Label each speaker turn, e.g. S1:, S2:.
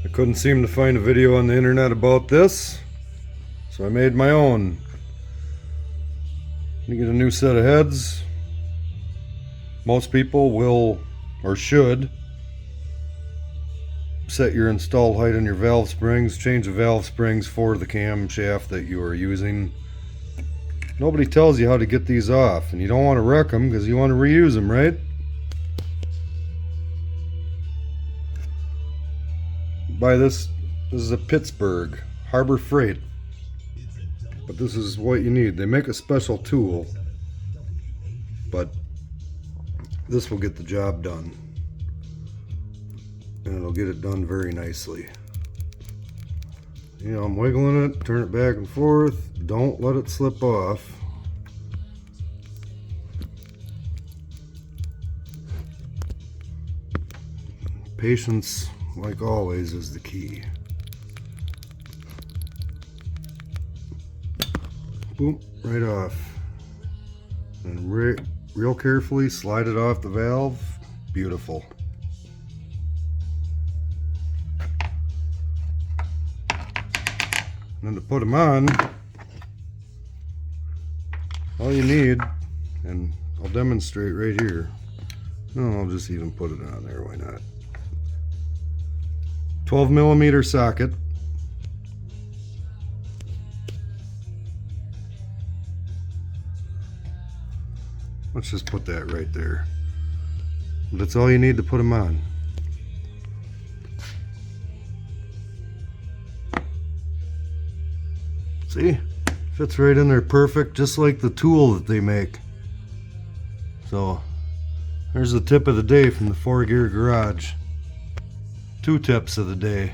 S1: I couldn't seem to find a video on the internet about this, so I made my own. You get a new set of heads. Most people will, or should, set your installed height on your valve springs, change the valve springs for the camshaft that you are using. Nobody tells you how to get these off, and you don't want to wreck them because you want to reuse them, right? Buy this. This is a Pittsburgh Harbor Freight, but this is what you need. They make a special tool, but this will get the job done, and it'll get it done very nicely. You know, I'm wiggling it, turn it back and forth. Don't let it slip off. Patience, like always, is the key. Boom, right off. And real carefully slide it off the valve. Beautiful. And then to put them on, all you need, and I'll demonstrate right here. No, I'll just even put it on there, why not? 12mm socket. Let's just put that right there. That's all you need to put them on. See? Fits right in there perfect, just like the tool that they make. So, there's the tip of the day from the 4 Gear Garage. 2 tips of the day.